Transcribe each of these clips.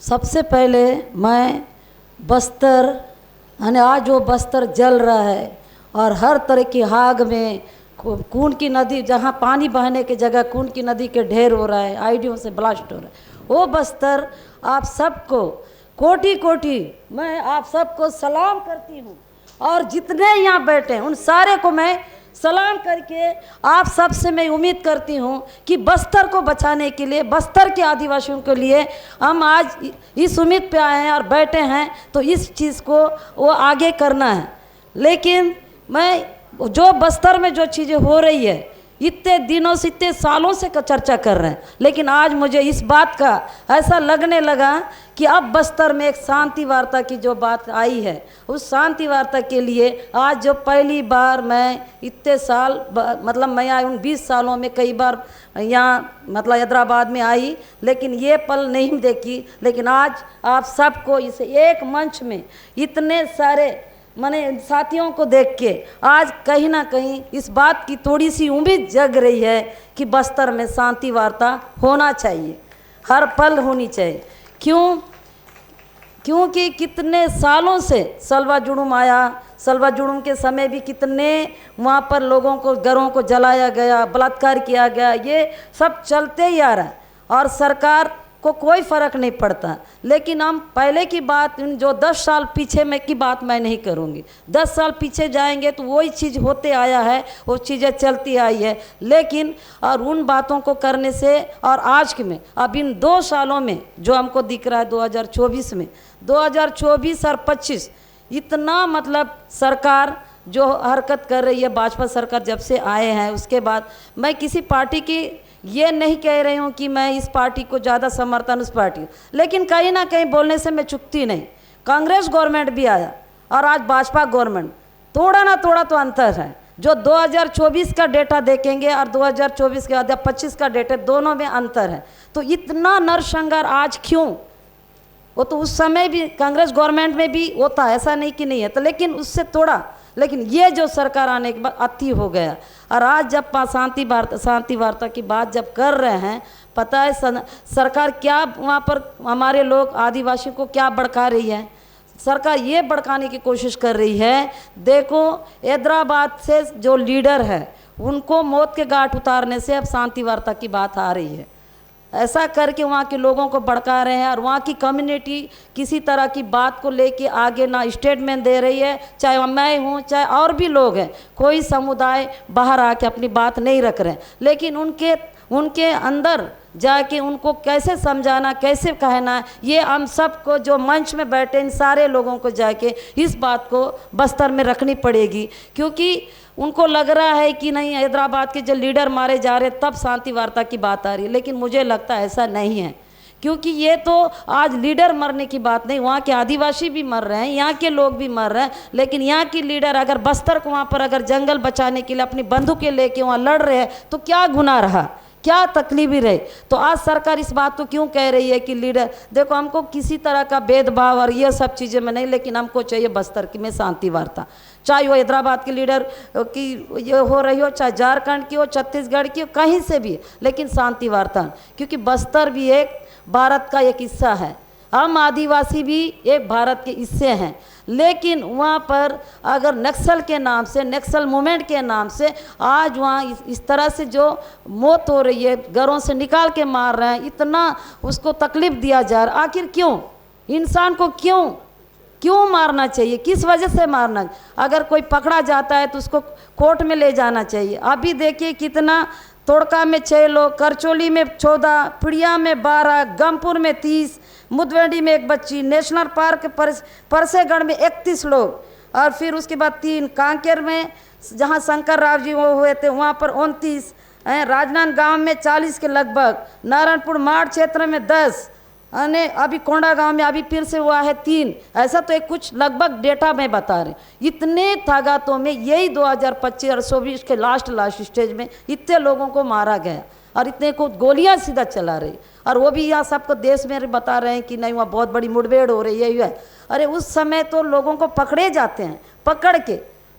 सबसे पहले मैं बस्तर यानी आज वो बस्तर जल रहा है और हर तरह की आग में खून की नदी, जहाँ पानी बहने की जगह खून की नदी के ढेर हो रहा है, आईडियों से ब्लास्ट हो रहा है। वो बस्तर आप सबको कोटि कोटि मैं आप सबको सलाम करती हूँ और जितने यहाँ बैठे हैं उन सारे को मैं सलाम करके आप सब से मैं उम्मीद करती हूँ कि बस्तर को बचाने के लिए, बस्तर के आदिवासियों के लिए हम आज इस उम्मीद पे आए हैं और बैठे हैं, तो इस चीज़ को वो आगे करना है। लेकिन मैं जो बस्तर में जो चीज़ें हो रही है, इतने दिनों से, इतने सालों से चर्चा कर रहे हैं, लेकिन आज मुझे इस बात का ऐसा लगने लगा कि अब बस्तर में एक शांति वार्ता की जो बात आई है, उस शांति वार्ता के लिए आज जो पहली बार मैं इतने साल मतलब मैं आई उन 20 सालों में कई बार यहाँ मतलब हैदराबाद में आई, लेकिन ये पल नहीं देखी। लेकिन आज आप सबको इस एक मंच में इतने सारे मैंने साथियों को देख के आज कहीं ना कहीं इस बात की थोड़ी सी उम्मीद जग रही है कि बस्तर में शांति वार्ता होना चाहिए, हर पल होनी चाहिए। क्योंकि कितने सालों से सलवा जुड़ूम आया, सलवा जुड़ूम के समय भी कितने वहाँ पर लोगों को, घरों को जलाया गया, बलात्कार किया गया, ये सब चलते ही आ रहा है और सरकार को कोई फ़र्क नहीं पड़ता। लेकिन हम पहले की बात, जो 10 साल पीछे में की बात मैं नहीं करूँगी, 10 साल पीछे जाएंगे तो वही चीज़ होते आया है, वो चीज़ें चलती आई है। लेकिन और उन बातों को करने से और आज के में अब इन 2 सालों में जो हमको दिख रहा है 2024 में, 2024 और 25 इतना मतलब सरकार जो हरकत कर रही है, भाजपा सरकार जब से आए हैं उसके बाद, मैं किसी पार्टी की ये नहीं कह रही हूँ कि मैं इस पार्टी को ज़्यादा समर्थन उस पार्टी, लेकिन कहीं ना कहीं बोलने से मैं चुकती नहीं। कांग्रेस गवर्नमेंट भी आया और आज भाजपा गवर्नमेंट, थोड़ा ना थोड़ा तो अंतर है। जो 2024 का डेटा देखेंगे और 2024 के बाद 25 का डेटा, दोनों में अंतर है। तो इतना नरसंहार आज क्यों? वो तो उस समय भी कांग्रेस गवर्नमेंट में भी होता है, ऐसा नहीं कि नहीं है, तो लेकिन उससे थोड़ा, लेकिन ये जो सरकार आने के बाद अति हो गया। और आज जब शांति वार्ता की बात जब कर रहे हैं, पता है सरकार क्या वहाँ पर हमारे लोग आदिवासियों को क्या भड़का रही है? सरकार ये भड़काने की कोशिश कर रही है। देखो हैदराबाद से जो लीडर है उनको मौत के घाट उतारने से अब शांति वार्ता की बात आ रही है। ऐसा करके वहाँ के लोगों को भड़का रहे हैं और वहाँ की कम्युनिटी किसी तरह की बात को लेके आगे ना स्टेटमेंट दे रही है, चाहे मैं हूँ चाहे और भी लोग हैं, कोई समुदाय बाहर आके अपनी बात नहीं रख रहे हैं। लेकिन उनके अंदर जाके उनको कैसे समझाना, कैसे कहना, ये हम सबको जो मंच में बैठे इन सारे लोगों को जाके इस बात को बस्तर में रखनी पड़ेगी। क्योंकि उनको लग रहा है कि नहीं हैदराबाद के जो लीडर मारे जा रहे तब शांति वार्ता की बात आ रही है, लेकिन मुझे लगता है ऐसा नहीं है। क्योंकि ये तो आज लीडर मरने की बात नहीं, वहाँ के आदिवासी भी मर रहे हैं, यहाँ के लोग भी मर रहे हैं, लेकिन यहाँ की लीडर अगर बस्तर को वहाँ पर अगर जंगल बचाने के लिए अपनी बंदूकें लेके वहाँ लड़ रहे हैं तो क्या गुनाह रहा, क्या तकलीफ ही रही? तो आज सरकार इस बात को क्यों कह रही है कि लीडर, देखो हमको किसी तरह का भेदभाव और ये सब चीज़ें में नहीं, लेकिन हमको चाहिए बस्तर की में शांति वार्ता, चाहे वो हैदराबाद के लीडर की ये हो रही हो, चाहे झारखंड की हो, छत्तीसगढ़ की हो, कहीं से भी, लेकिन शांति वार्ता। क्योंकि बस्तर भी एक भारत का एक हिस्सा है, हम आदिवासी भी एक भारत के हिस्से हैं। लेकिन वहाँ पर अगर नक्सल के नाम से, नक्सल मूवमेंट के नाम से आज वहाँ इस तरह से जो मौत हो रही है, घरों से निकाल के मार रहे हैं, इतना उसको तकलीफ़ दिया जा रहा है। आखिर क्यों? इंसान को क्यों मारना चाहिए? किस वजह से मारना? अगर कोई पकड़ा जाता है तो उसको कोर्ट में ले जाना चाहिए। अभी देखिए कितना, तोड़का में 6 लोग, करचोली में 14, पिड़िया में 12, गमपुर में 30, मुदवेंडी में 1 बच्ची, नेशनल पार्क परसेगढ़ में 31 लोग, और फिर उसके बाद 3 कांकेर में जहां शंकर राव जी वो हुए थे वहां पर 29, राजनांदगांव में 40 के लगभग, नारायणपुर माड़ क्षेत्र में 10, अने अभी कोंडा गांव में अभी फिर से हुआ है 3। ऐसा तो एक कुछ लगभग डेटा में बता रहे। इतने तादादों में यही 2025 और 24 के लास्ट स्टेज में इतने लोगों को मारा गया और इतने को गोलियां सीधा चला रही, और वो भी यहाँ सबको देश में बता रहे हैं कि नहीं वहाँ बहुत बड़ी मुठभेड़ हो रही है। अरे उस समय तो लोगों को पकड़े जाते हैं,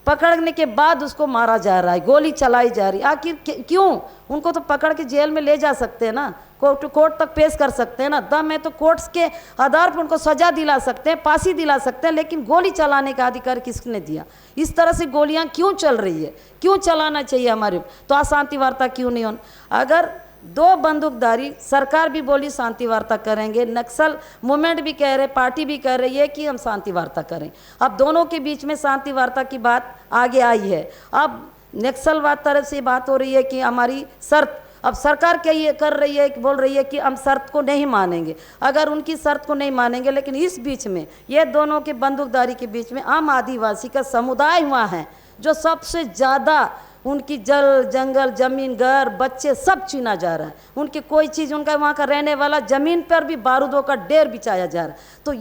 पकड़ने के बाद उसको मारा जा रहा है, गोली चलाई जा रही है। आखिर क्यों? उनको तो पकड़ के जेल में ले जा सकते हैं ना, कोर्ट तक पेश कर सकते हैं ना, दम है तो कोर्ट्स के आधार पर उनको सजा दिला सकते हैं, फांसी दिला सकते हैं, लेकिन गोली चलाने का अधिकार किसने दिया? इस तरह से गोलियां क्यों चल रही है, क्यों चलाना चाहिए हमारे? तो अशांति वार्ता क्यों नहीं होना? अगर दो बंदूकधारी, सरकार भी बोली शांति वार्ता करेंगे, नक्सल मूवमेंट भी कह रहे, पार्टी भी कह रही है कि हम शांति वार्ता करें, अब दोनों के बीच में शांति वार्ता की बात आगे आई है। अब नक्सलवाद तरफ से बात हो रही है कि हमारी शर्त, अब सरकार क्या ये कर रही है, बोल रही है कि हम शर्त को नहीं मानेंगे। अगर उनकी शर्त को नहीं मानेंगे, लेकिन इस बीच में ये दोनों के बंदूकधारी के बीच में आम आदिवासी का समुदाय हुआ है जो सबसे ज़्यादा, उनकी जल जंगल जमीन घर बच्चे सब छीना जा रहा है, उनकी कोई चीज़, उनका वहाँ का रहने वाला ज़मीन पर भी बारूदों का ढेर बिछाया जा रहा है। तो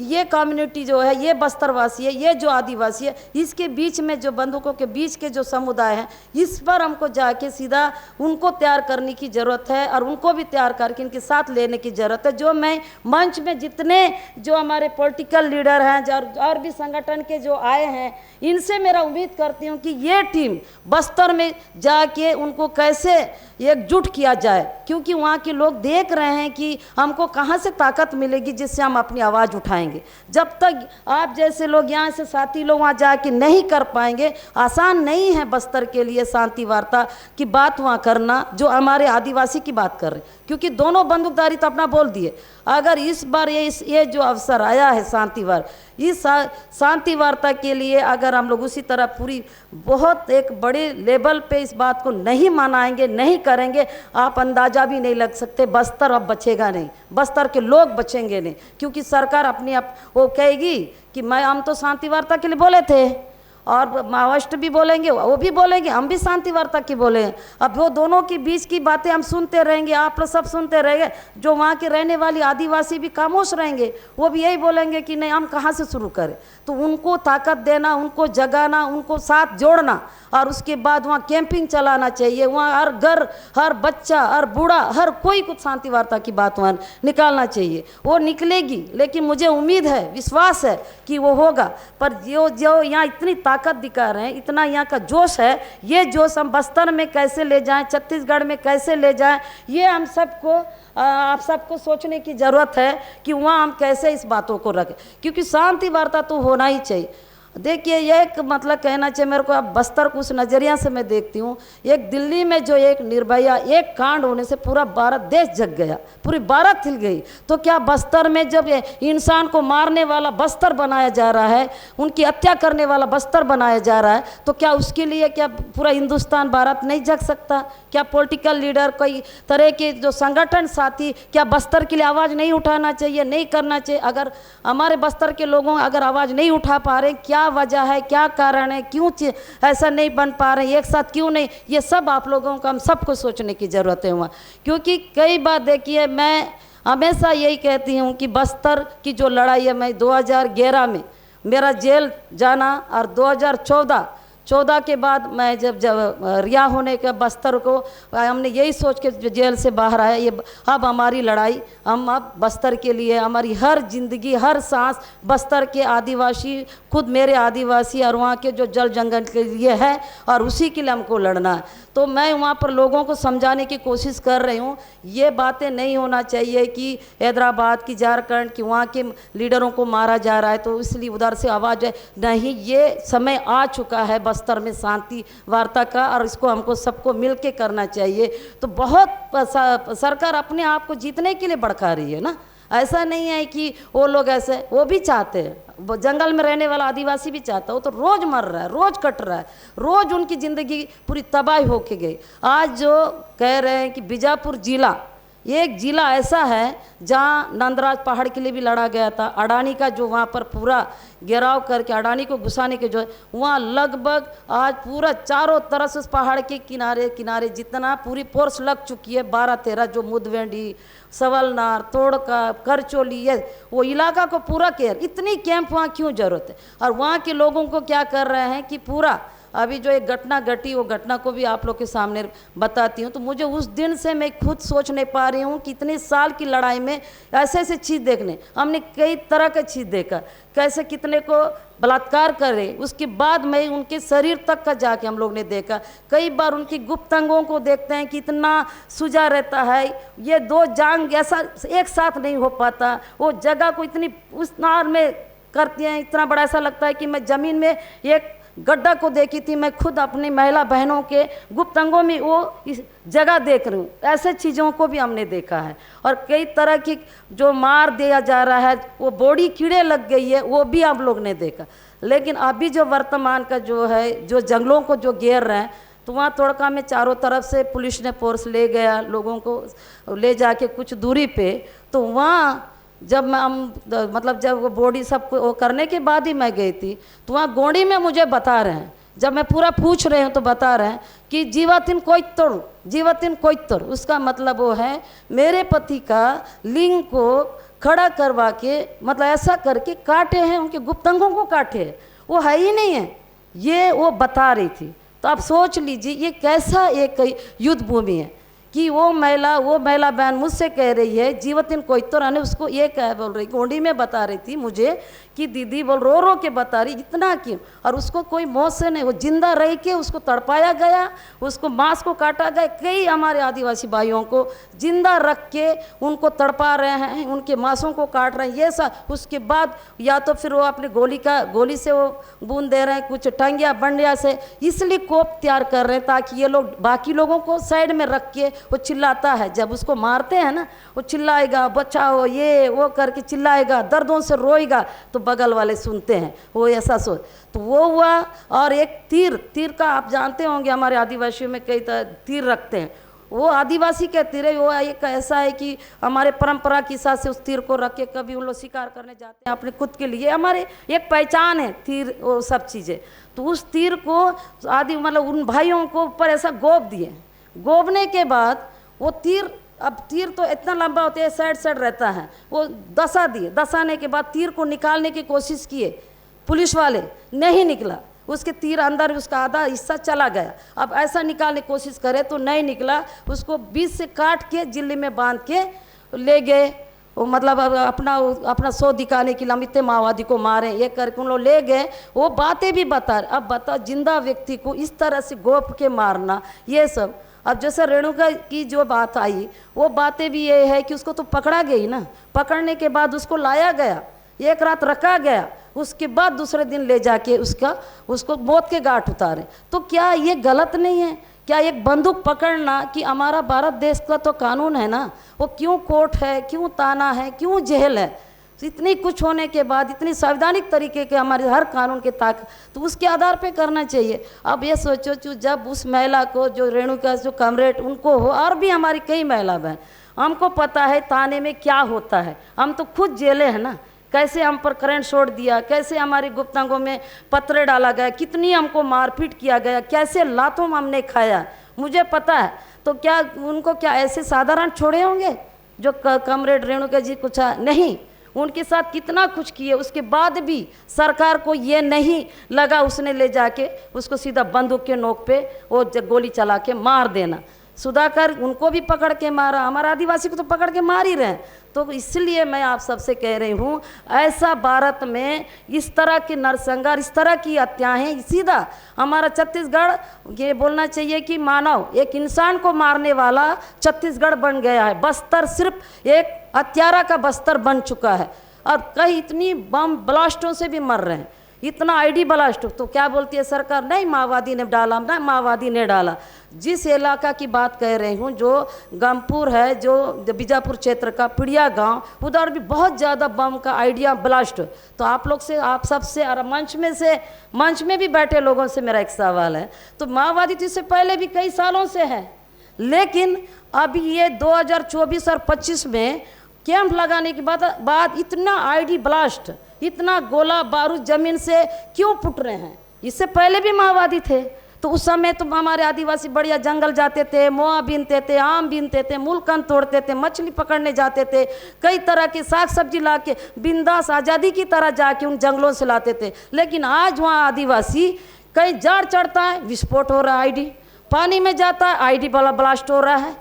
ये कम्युनिटी जो है, ये बस्तरवासी है, ये जो आदिवासी है, इसके बीच में जो बंदूकों के बीच के जो समुदाय हैं, इस पर हमको जाके सीधा उनको तैयार करने की ज़रूरत है और उनको भी तैयार करके इनके साथ लेने की ज़रूरत है। जो मैं मंच में जितने जो हमारे पॉलिटिकल लीडर हैं और भी संगठन के जो आए हैं, इनसे मेरा उम्मीद करती हूँ कि ये टीम बस्तर में जाके उनको कैसे एकजुट किया जाए, क्योंकि वहाँ के लोग देख रहे हैं कि हमको कहाँ से ताकत मिलेगी जिससे हम अपनी आवाज़ उठाएंगे। जब तक आप जैसे लोग यहाँ से साथी लोग वहाँ जाके नहीं कर पाएंगे, आसान नहीं है बस्तर के लिए शांति वार्ता की बात वहाँ करना, जो हमारे आदिवासी की बात कर रहे हैं, क्योंकि दोनों बंदूकधारी तो अपना बोल दिए। अगर इस बार ये जो अवसर आया है शांति वार्ता, इस शांति वार्ता के लिए अगर हम लोग उसी तरह पूरी बहुत एक बड़े लेवल पे इस बात को नहीं मनाएंगे, नहीं करेंगे, आप अंदाज़ा भी नहीं लग सकते बस्तर अब बचेगा नहीं, बस्तर के लोग बचेंगे नहीं, क्योंकि सरकार अपनी वो कहेगी कि हम तो शांति वार्ता के लिए बोले थे, और माओवादी भी बोलेंगे, वो भी बोलेंगे, हम भी शांति वार्ता की बोले। अब वो दोनों के बीच की बातें हम सुनते रहेंगे, आप लोग सब सुनते रहेंगे, जो वहाँ के रहने वाली आदिवासी भी खामोश रहेंगे, वो भी यही बोलेंगे कि नहीं, हम कहाँ से शुरू करें। तो उनको ताकत देना, उनको जगाना, उनको साथ जोड़ना, और उसके बाद वहाँ कैंपिंग चलाना चाहिए। वहाँ हर घर, हर बच्चा, हर बूढ़ा, हर कोई कुछ शांति वार्ता की बात वहाँ निकालना चाहिए। वो निकलेगी, लेकिन मुझे उम्मीद है, विश्वास है कि वो होगा। पर जो यहाँ इतनी ताकत दिखा रहे हैं, इतना यहाँ का जोश है, ये जोश हम बस्तर में कैसे ले जाएं, छत्तीसगढ़ में कैसे ले जाएं, ये हम सबको आप सबको सोचने की ज़रूरत है कि वहाँ हम कैसे इस बातों को रखें, क्योंकि शांति वार्ता तो होना ही चाहिए। देखिए, एक मतलब कहना चाहिए मेरे को, अब बस्तर को उस नज़रिया से मैं देखती हूँ, एक दिल्ली में जो एक निर्भया एक कांड होने से पूरा भारत देश जग गया, पूरी भारत हिल गई। तो क्या बस्तर में जब इंसान को मारने वाला बस्तर बनाया जा रहा है, उनकी हत्या करने वाला बस्तर बनाया जा रहा है, तो क्या उसके लिए क्या पूरा हिंदुस्तान भारत नहीं जग सकता? क्या पॉलिटिकल लीडर, कई तरह के जो संगठन साथी, क्या बस्तर के लिए आवाज़ नहीं उठाना चाहिए, नहीं करना चाहिए? अगर हमारे बस्तर के लोगों अगर आवाज़ नहीं उठा पा रहे, क्या वजह है, क्या कारण है, क्यों ऐसा नहीं बन पा रहे, एक साथ क्यों नहीं, ये सब आप लोगों को, हम सबको सोचने की ज़रूरत है वहाँ। क्योंकि कई बार देखिए, मैं हमेशा यही कहती हूँ कि बस्तर की जो लड़ाई है, मैं 2011 में मेरा जेल जाना, और 2014 के बाद मैं जब रिहा होने के बस्तर को हमने यही सोच के जेल से बाहर आया, ये अब हमारी लड़ाई, हम अब बस्तर के लिए, हमारी हर जिंदगी, हर सांस बस्तर के आदिवासी, खुद मेरे आदिवासी और वहाँ के जो जल जंगल के लिए है, और उसी के लिए हमको लड़ना है। तो मैं वहाँ पर लोगों को समझाने की कोशिश कर रही हूँ, ये बातें नहीं होना चाहिए कि हैदराबाद की, झारखंड की, वहाँ के लीडरों को मारा जा रहा है तो इसलिए उधर से आवाज़ है, नहीं, ये समय आ चुका है बस्तर में शांति वार्ता का, और इसको हमको सबको मिल के करना चाहिए। तो बहुत सरकार अपने आप को जीतने के लिए भड़का रही है ना, ऐसा नहीं है कि वो लोग ऐसे, वो भी चाहते हैं, जंगल में रहने वाला आदिवासी भी चाहता है, वो तो रोज़ मर रहा है, रोज़ कट रहा है, रोज़ उनकी ज़िंदगी पूरी तबाही होके गई। आज जो कह रहे हैं कि बीजापुर जिला, एक जिला ऐसा है जहाँ नंदराज पहाड़ के लिए भी लड़ा गया था, अडानी का जो वहाँ पर पूरा घेराव करके अडानी को घुसाने के जो है, वहाँ लगभग आज पूरा चारों तरफ से उस पहाड़ के किनारे किनारे जितना पूरी फोर्स लग चुकी है, 12-13 जो मुदवेंडी, सवलनार, तोड़का, करचोली, ये वो इलाका को पूरा केयर, इतनी कैंप वहाँ क्यों जरूरत है? और वहाँ के लोगों को क्या कर रहे हैं कि पूरा अभी जो एक घटना घटी वो घटना को भी आप लोग के सामने बताती हूँ। तो मुझे उस दिन से मैं खुद सोच नहीं पा रही हूँ कि इतने साल की लड़ाई में ऐसे ऐसे चीज़ देखने, हमने कई तरह का चीज़ देखा, कैसे कितने को बलात्कार करे, उसके बाद में उनके शरीर तक का जाके हम लोग ने देखा। कई बार उनकी गुप्त अंगों को देखते हैं कि इतना सूजा रहता है, ये दो जांग ऐसा एक साथ नहीं हो पाता, वो जगह को इतनी उस नार में करती हैं, इतना बड़ा ऐसा लगता है कि मैं ज़मीन में एक गड्ढा को देखी थी। मैं खुद अपनी महिला बहनों के गुप्त अंगों में वो इस जगह देख रही हूँ। ऐसे चीज़ों को भी हमने देखा है। और कई तरह की जो मार दिया जा रहा है, वो बॉडी कीड़े लग गई है, वो भी आप लोग ने देखा। लेकिन अभी जो वर्तमान का जो है, जो जंगलों को जो घेर रहे हैं, तो वहाँ तोड़का में चारों तरफ से पुलिस ने फोर्स ले गया, लोगों को ले जाके कुछ दूरी पे। तो वहाँ जब मैं मतलब जब वो बॉडी सब वो करने के बाद ही मैं गई थी, तो वहाँ गोंडी में मुझे बता रहे हैं, जब मैं पूरा पूछ रही हूँ तो बता रहे हैं कि जीवातिन कोइत्तोर, जीवातिन कोइत्तोर, उसका मतलब वो है मेरे पति का लिंग को खड़ा करवा के, मतलब ऐसा करके काटे हैं, उनके गुप्तांगों को काटे हैं, वो है ही नहीं है, ये वो बता रही थी। तो आप सोच लीजिए ये कैसा एक युद्ध भूमि है कि वो महिला बहन मुझसे कह रही है जीवतिन कोइत्तोर, यानी उसको ये कह बोल रही, गोंडी में बता रही थी मुझे कि दीदी बोल रो के बता रही, इतना क्यों। और उसको कोई मौत से नहीं, वो जिंदा रह के उसको तड़पाया गया, उसको मांस को काटा गया। कई हमारे आदिवासी भाइयों को जिंदा रख के उनको तड़पा रहे हैं, उनके मांसों को काट रहे हैं, ये सब। उसके बाद या तो फिर वो अपने गोली से वो बूंद दे रहे हैं, कुछ टंगिया बंडिया से, इसलिए कोप तैयार कर रहे हैं ताकि ये लोग बाकी लोगों को साइड में रख के, वो चिल्लाता है जब उसको मारते हैं ना, वो चिल्लाएगा बचाओ ये वो करके चिल्लाएगा, दर्दों से रोएगा, तो बगल वाले सुनते हैं, वो ऐसा तो वो हुआ। और एक तीर का आप जानते होंगे, हमारे आदिवासियों में कई तरह तीर रखते हैं, वो आदिवासी के तीर है, वो एक ऐसा है कि हमारे परंपरा के हिसाब से उस तीर को रख के कभी उन लोग शिकार करने जाते हैं अपने खुद के लिए, हमारे एक पहचान है तीर, वो सब चीज़ें। तो उस तीर को आदि मतलब उन भाइयों को ऊपर ऐसा गोप दिए, गोबने के बाद वो तीर, अब तीर तो इतना लंबा होता है, साइड रहता है, वो दसा दिए, दसाने के बाद तीर को निकालने की कोशिश किए पुलिस वाले, नहीं निकला, उसके तीर अंदर उसका आधा हिस्सा चला गया। अब ऐसा निकालने की कोशिश करे तो नहीं निकला, उसको बीच से काट के जिले में बांध के ले गए। वो मतलब अपना सो दिखाने के लिए हम इतने माओवादी को मारे, ये करके उन लोग ले गए। वो बातें भी बता रहे, अब बता जिंदा व्यक्ति को इस तरह से गोप के मारना, ये सब। अब जैसे रेणुका की जो बात आई, वो बातें भी ये है कि उसको तो पकड़ा गई ना, पकड़ने के बाद उसको लाया गया, एक रात रखा गया, उसके बाद दूसरे दिन ले जाके उसको मौत के घाट उतारे। तो क्या ये गलत नहीं है? क्या एक बंदूक पकड़ना, कि हमारा भारत देश का तो कानून है ना, वो क्यों कोर्ट है, क्यों ताना है, क्यों जेल है? इतनी कुछ होने के बाद, इतनी संवैधानिक तरीके के हमारे हर कानून के ताकत, तो उसके आधार पे करना चाहिए। अब ये सोचो जब उस महिला को, जो रेणुका जो कमरेड उनको हो, और भी हमारी कई महिला बहन, हमको पता है थाने में क्या होता है, हम तो खुद जेले हैं ना, कैसे हम पर करंट छोड़ दिया, कैसे हमारी गुप्तांगों में पत्थर डाला गया, कितनी हमको मारपीट किया गया, कैसे लातों में हमने खाया, मुझे पता है। तो क्या उनको क्या ऐसे साधारण छोड़े होंगे जो कमरेड रेणुका जी? कुछ नहीं, उनके साथ कितना कुछ किए, उसके बाद भी सरकार को ये नहीं लगा उसने ले जाके उसको सीधा बंदूक के नोक पे वो गोली चला के मार देना। सुधाकर उनको भी पकड़ के मारा, हमारा आदिवासी को तो पकड़ के मार ही रहे। तो इसलिए मैं आप सबसे कह रही हूँ, ऐसा भारत में इस तरह के नरसंहार, इस तरह की हत्याएं, सीधा हमारा छत्तीसगढ़, ये बोलना चाहिए कि मानव, एक इंसान को मारने वाला छत्तीसगढ़ बन गया है। बस्तर सिर्फ एक हत्यारा का बस्तर बन चुका है, और कई इतनी बम ब्लास्टों से भी मर रहे हैं, इतना आईडी ब्लास्ट। तो क्या बोलती है सरकार? नहीं माओवादी ने डाला, ना माओवादी ने डाला। जिस इलाका की बात कह रही हूँ, जो गमपुर है, जो बीजापुर क्षेत्र का पिड़िया गांव, उधर भी बहुत ज़्यादा बम का आइडिया ब्लास्ट। तो आप लोग से, आप सबसे, और मंच में भी बैठे लोगों से मेरा एक सवाल है, तो माओवादी तो इससे पहले भी कई सालों से है, लेकिन अभी ये 2024 और 25 में कैंप लगाने के बाद इतना आईडी ब्लास्ट, इतना गोला बारूद जमीन से क्यों फुट रहे हैं? इससे पहले भी माओवादी थे, तो उस समय तो हमारे आदिवासी बढ़िया जंगल जाते थे, मोआ बीनते थे, आम बीनते थे, मूलकंद तोड़ते थे, मछली पकड़ने जाते थे, कई तरह के साग सब्जी ला के बिंदास आज़ादी की तरह जाके उन जंगलों से लाते थे। लेकिन आज वहाँ आदिवासी कहीं जाड़ चढ़ता है विस्फोट हो रहा है, आईडी पानी में जाता है आईडी ब्लास्ट हो रहा है,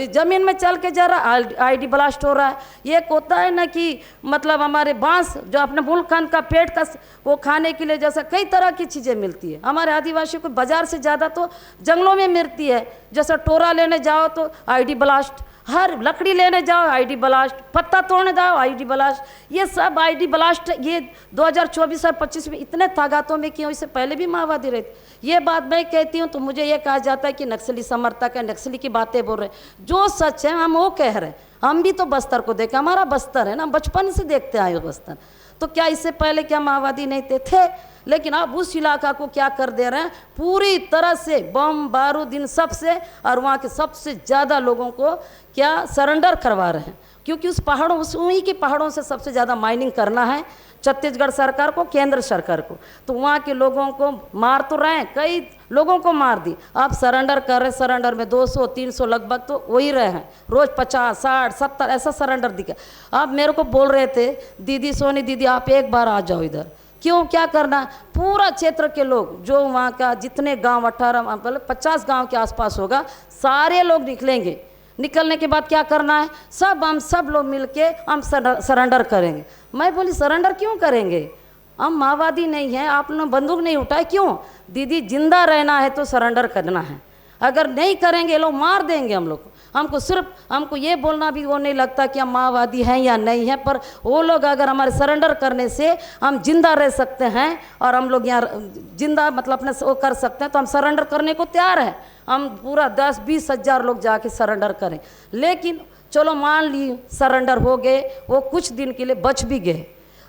जमीन में चल के जा रहा है आईडी ब्लास्ट हो रहा है। ये होता है ना कि मतलब हमारे बांस जो अपने मुल्क का पेट का वो खाने के लिए जैसा कई तरह की चीज़ें मिलती है हमारे आदिवासियों को, बाजार से ज़्यादा तो जंगलों में मिलती है। जैसा टोरा लेने जाओ तो आईडी ब्लास्ट, हर लकड़ी लेने जाओ आईडी ब्लास्ट, पत्ता तोड़ने जाओ आईडी ब्लास्ट, ये सब आईडी ब्लास्ट ये 2024 और 25 में इतने तादादों में क्यों, इससे पहले भी माओवादी रहते। ये बात मैं कहती हूँ तो मुझे ये कहा जाता है कि नक्सली समर्थक है, नक्सली की बातें बोल रहे। जो सच है हम वो कह रहे हैं। हम भी तो बस्तर को देखे, हमारा बस्तर है ना, बचपन से देखते आए हो बस्तर। तो क्या इससे पहले क्या माओवादी नहीं थे? लेकिन अब उस इलाका को क्या कर दे रहे हैं, पूरी तरह से बम बारूद इन सब से, और वहाँ के सबसे ज़्यादा लोगों को क्या सरेंडर करवा रहे हैं, क्योंकि उस पहाड़ों उन्हीं के पहाड़ों से सबसे ज़्यादा माइनिंग करना है छत्तीसगढ़ सरकार को, केंद्र सरकार को। तो वहाँ के लोगों को मार तो रहे हैं, कई लोगों को मार दी, आप सरेंडर कर रहे, सरेंडर में 200-300 लगभग तो वही रहे हैं, रोज़ 50, 60, 70 ऐसा सरेंडर दिखा। आप मेरे को बोल रहे थे दीदी सोनी दीदी आप एक बार आ जाओ इधर, क्यों क्या करना, पूरा क्षेत्र के लोग जो वहाँ का जितने गांव 18 मतलब 50 गांव के आसपास होगा, सारे लोग निकलेंगे। निकलने के बाद क्या करना है, हम सब लोग मिलके हम सरेंडर करेंगे। मैं बोली सरेंडर क्यों करेंगे, हम माओवादी नहीं हैं, आपने बंदूक नहीं उठाए, क्यों दीदी जिंदा रहना है तो सरेंडर करना है, अगर नहीं करेंगे लोग मार देंगे हम लोग को। हमको ये बोलना भी वो नहीं लगता कि हम माओवादी हैं या नहीं हैं, पर वो लोग अगर हमारे सरेंडर करने से हम जिंदा रह सकते हैं और हम लोग यहाँ जिंदा मतलब अपने वो कर सकते हैं, तो हम सरेंडर करने को तैयार हैं। हम पूरा 10-20 हज़ार लोग जाके सरेंडर करें। लेकिन चलो मान ली सरेंडर हो गए, वो कुछ दिन के लिए बच भी गए,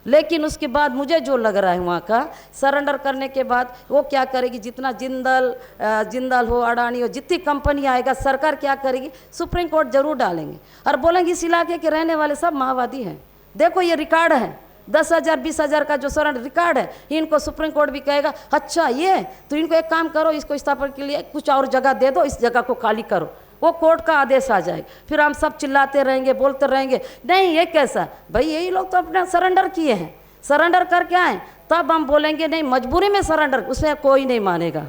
लेकिन उसके बाद मुझे जो लग रहा है वहाँ का सरेंडर करने के बाद वो क्या करेगी, जितना जिंदल हो, अडानी हो, जितनी कंपनी आएगा सरकार क्या करेगी, सुप्रीम कोर्ट जरूर डालेंगे और बोलेंगे इस इलाके के रहने वाले सब माओवादी हैं। देखो ये रिकॉर्ड है, 10,000 20,000 का जो सरेंडर रिकॉर्ड है, इनको सुप्रीम कोर्ट भी कहेगा अच्छा ये तो इनको एक काम करो, इसको स्थापना के लिए कुछ और जगह दे दो, इस जगह को खाली करो, वो कोर्ट का आदेश आ जाएगा। फिर हम सब चिल्लाते रहेंगे, बोलते रहेंगे नहीं ये कैसा, भाई यही लोग तो अपना सरेंडर किए हैं, सरेंडर करके आए, तब हम बोलेंगे नहीं मजबूरी में सरेंडर, उसमें कोई नहीं मानेगा।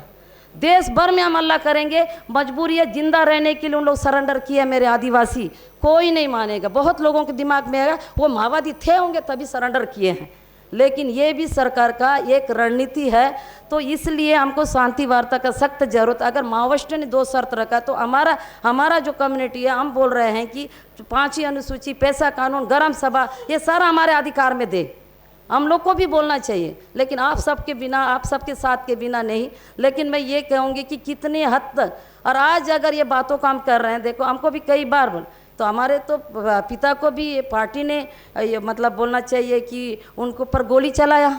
देश भर में हम हल्ला करेंगे, मजबूरी है जिंदा रहने के लिए उन लोग सरेंडर किए मेरे आदिवासी, कोई नहीं मानेगा। बहुत लोगों के दिमाग में आएगा वो माओवादी थे होंगे तभी सरेंडर किए हैं, लेकिन ये भी सरकार का एक रणनीति है। तो इसलिए हमको शांति वार्ता का सख्त जरूरत। अगर माओवादियों ने 2 शर्त रखा तो हमारा जो कम्युनिटी है, हम बोल रहे हैं कि 5वीं अनुसूची, पैसा कानून, ग्राम सभा, ये सारा हमारे अधिकार में दे, हम लोग को भी बोलना चाहिए, लेकिन आप सबके बिना, आप सबके साथ के बिना नहीं। लेकिन मैं ये कहूँगी कि कितने हद तक, और आज अगर ये बातों का हम कर रहे हैं, देखो हमको भी कई बार बोल, तो हमारे तो पिता को भी ये पार्टी ने ये मतलब बोलना चाहिए कि उनके ऊपर गोली चलाया,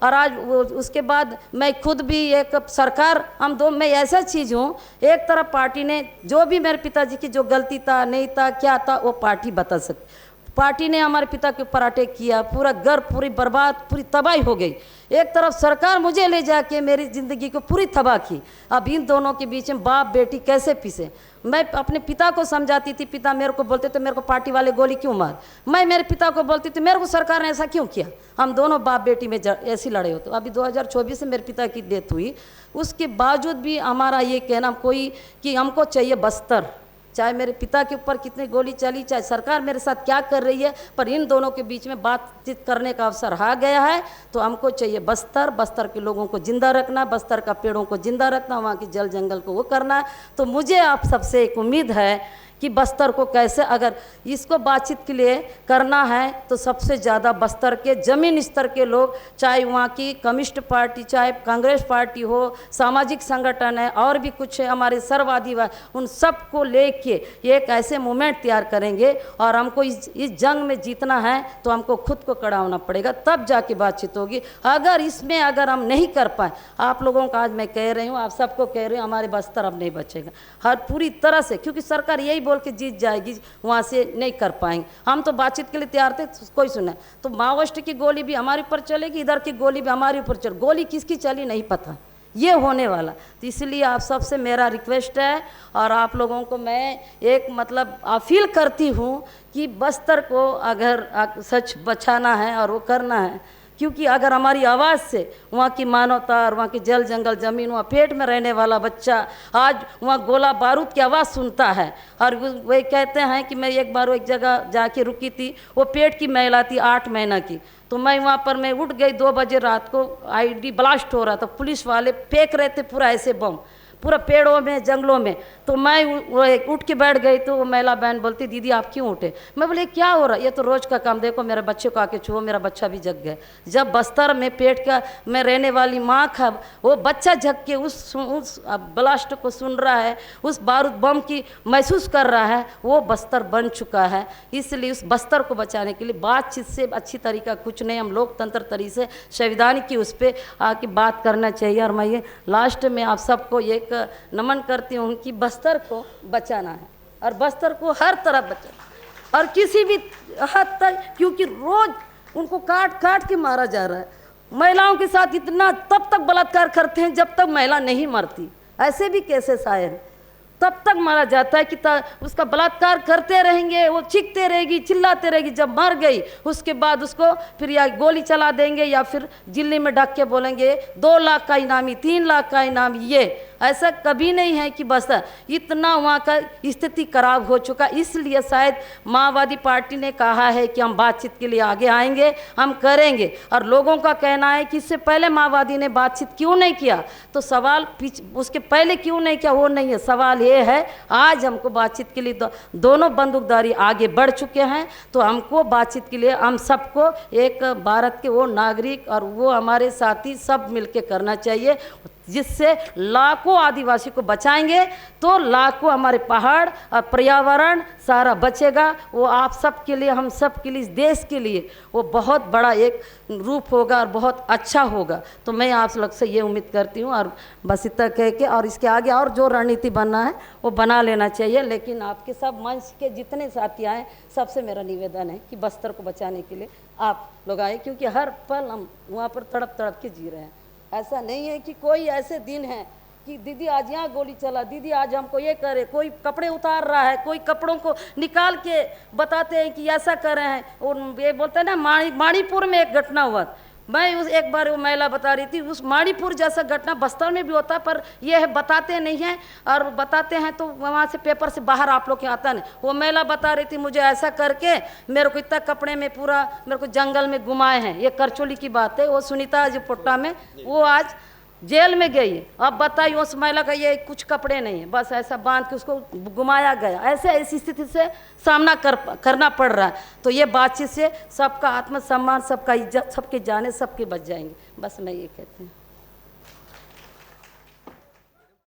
और आज उसके बाद मैं खुद भी एक सरकार, मैं ऐसा चीज़ हूँ, एक तरफ पार्टी ने जो भी मेरे पिताजी की जो गलती था नहीं था क्या था वो पार्टी बता सकती। पार्टी ने हमारे पिता के ऊपर अटैक किया, पूरा घर पूरी बर्बाद, पूरी तबाही हो गई। एक तरफ सरकार मुझे ले जाके मेरी ज़िंदगी को पूरी तबाह की। अब इन दोनों के बीच में बाप बेटी कैसे पिसे। मैं अपने पिता को समझाती थी, पिता मेरे को बोलते थे मेरे को पार्टी वाले गोली क्यों मार, मैं मेरे पिता को बोलती थी मेरे को सरकार ने ऐसा क्यों किया। हम दोनों बाप बेटी में ऐसी लड़े होते। अभी 2024 में मेरे पिता की डेथ हुई, उसके बावजूद भी हमारा ये कहना कोई कि हमको चाहिए बस्तर, चाहे मेरे पिता के ऊपर कितनी गोली चली, चाहे सरकार मेरे साथ क्या कर रही है, पर इन दोनों के बीच में बातचीत करने का अवसर आ गया है। तो हमको चाहिए बस्तर के लोगों को जिंदा रखना, बस्तर का पेड़ों को जिंदा रखना, वहाँ की जल जंगल को वो करना। तो मुझे आप सबसे एक उम्मीद है कि बस्तर को कैसे, अगर इसको बातचीत के लिए करना है तो सबसे ज़्यादा बस्तर के ज़मीन स्तर के लोग, चाहे वहाँ की कम्युनिस्ट पार्टी, चाहे कांग्रेस पार्टी हो, सामाजिक संगठन है और भी कुछ है हमारे सर्ववादी, उन सबको लेके एक ऐसे मूवमेंट तैयार करेंगे। और हमको इस जंग में जीतना है तो हमको खुद को खड़ा होना पड़ेगा, तब जाके बातचीत होगी। अगर हम नहीं कर पाए, आप लोगों का आज मैं कह रही हूँ, आप सबको कह रही हूँ, हमारे बस्तर अब नहीं बचेगा हर पूरी तरह से, क्योंकि सरकार यही बोल के जीत जाएगी, वहाँ से नहीं कर पाएंगे। हम तो बातचीत के लिए तैयार थे, कोई सुना तो माओवादी की गोली भी हमारे ऊपर चलेगी, इधर की गोली भी हमारे ऊपर चल, गोली किसकी चली नहीं पता, ये होने वाला। तो इसलिए आप सबसे मेरा रिक्वेस्ट है, और आप लोगों को मैं एक मतलब अपील करती हूँ कि बस्तर को अगर सच बचाना है और वो करना है क्योंकि अगर हमारी आवाज़ से वहाँ की मानवता और वहाँ की जल जंगल ज़मीन, वहाँ पेट में रहने वाला बच्चा आज वहाँ गोला बारूद की आवाज़ सुनता है। और वही कहते हैं कि मैं एक बार एक जगह जाके रुकी थी, वो पेट की महिला थी 8 महीना की, तो मैं वहाँ पर मैं उठ गई 2 बजे रात को, आईडी ब्लास्ट हो रहा था, पुलिस वाले फेंक रहे थे पूरा ऐसे बम पूरा पेड़ों में जंगलों में। तो मैं उठ के बैठ गई, तो वो महिला बहन बोलती दीदी आप क्यों उठे? मैं बोले क्या हो रहा है? ये तो रोज़ का काम, देखो मेरे बच्चे को आके छुओ, मेरा बच्चा भी जग गया। जब बस्तर में पेट का में रहने वाली माँ का वो बच्चा जग के उस ब्लास्ट को सुन रहा है, उस बारूद बम की महसूस कर रहा है, वो बस्तर बन चुका है। इसलिए उस बस्तर को बचाने के लिए बातचीत से अच्छी तरीका कुछ नहीं, हम लोकतंत्र तरीके से संविधान की उस पर आके बात करना चाहिए। और मैं ये लास्ट में आप सबको एक नमन करती हूँ कि बस्तर को बचाना है, और बस्तर को हर तरह बचाना, और किसी भी हद तक, क्योंकि रोज उनको काट काट के मारा जा रहा है। महिलाओं के साथ इतना तब तक बलात्कार करते हैं जब तक महिला नहीं मरती, ऐसे भी केसेस आए हैं, तब तक मारा जाता है कि उसका बलात्कार करते रहेंगे, वो चीखते रहेगी चिल्लाते रहेगी, जब मर गई उसके बाद उसको फिर या गोली चला देंगे या फिर जिल्ली में ढक के बोलेंगे 2 लाख का इनामी, 3 लाख का इनामी। ये ऐसा कभी नहीं है कि बस इतना वहाँ का स्थिति खराब हो चुका, इसलिए शायद माओवादी पार्टी ने कहा है कि हम बातचीत के लिए आगे आएंगे, हम करेंगे। और लोगों का कहना है कि इससे पहले माओवादी ने बातचीत क्यों नहीं किया, तो सवाल उसके पहले क्यों नहीं किया वो नहीं है, सवाल ये है आज हमको बातचीत के लिए दोनों बंदूकधारी आगे बढ़ चुके हैं, तो हमको बातचीत के लिए हम सबको एक भारत के वो नागरिक और वो हमारे साथी सब मिलके करना चाहिए, जिससे लाखों आदिवासी को बचाएंगे तो लाखों हमारे पहाड़ और पर्यावरण सारा बचेगा। वो आप सब के लिए, हम सब के लिए, इस देश के लिए वो बहुत बड़ा एक रूप होगा और बहुत अच्छा होगा। तो मैं आप लोग से ये उम्मीद करती हूँ, और बस इतना कह के, और इसके आगे और जो रणनीति बनना है वो बना लेना चाहिए। लेकिन आपके सब मंच के जितने साथी आए, सबसे मेरा निवेदन है कि बस्तर को बचाने के लिए आप लोग आए, क्योंकि हर पल हम वहाँ पर तड़प तड़प के जी रहे हैं। ऐसा नहीं है कि कोई ऐसे दिन है कि दीदी आज यहाँ गोली चला, दीदी आज हमको ये करे, कोई कपड़े उतार रहा है, कोई कपड़ों को निकाल के बताते हैं कि ऐसा कर रहे हैं। और ये बोलते हैं ना, मणिपुर में एक घटना हुआ, मैं उस एक बार वो महिला बता रही थी, उस मणिपुर जैसा घटना बस्तर में भी होता है, पर ये है बताते नहीं हैं, और बताते हैं तो वहाँ से पेपर से बाहर आप लोग के आता नहीं। वो महिला बता रही थी मुझे ऐसा करके मेरे को इतना कपड़े में पूरा मेरे को जंगल में घुमाए हैं, ये करचोली की बात है। वो सुनीता जो पोट्टा में वो आज जेल में गई है। अब बताइए उस महिला का ये कुछ कपड़े नहीं है, बस ऐसा बांध के उसको घुमाया गया। ऐसी स्थिति से सामना करना पड़ रहा है। तो ये बातचीत से सबका आत्मसम्मान, सबका इज्जत, सबके जाने, सबके बच जाएंगे। बस मैं ये कहती हूँ।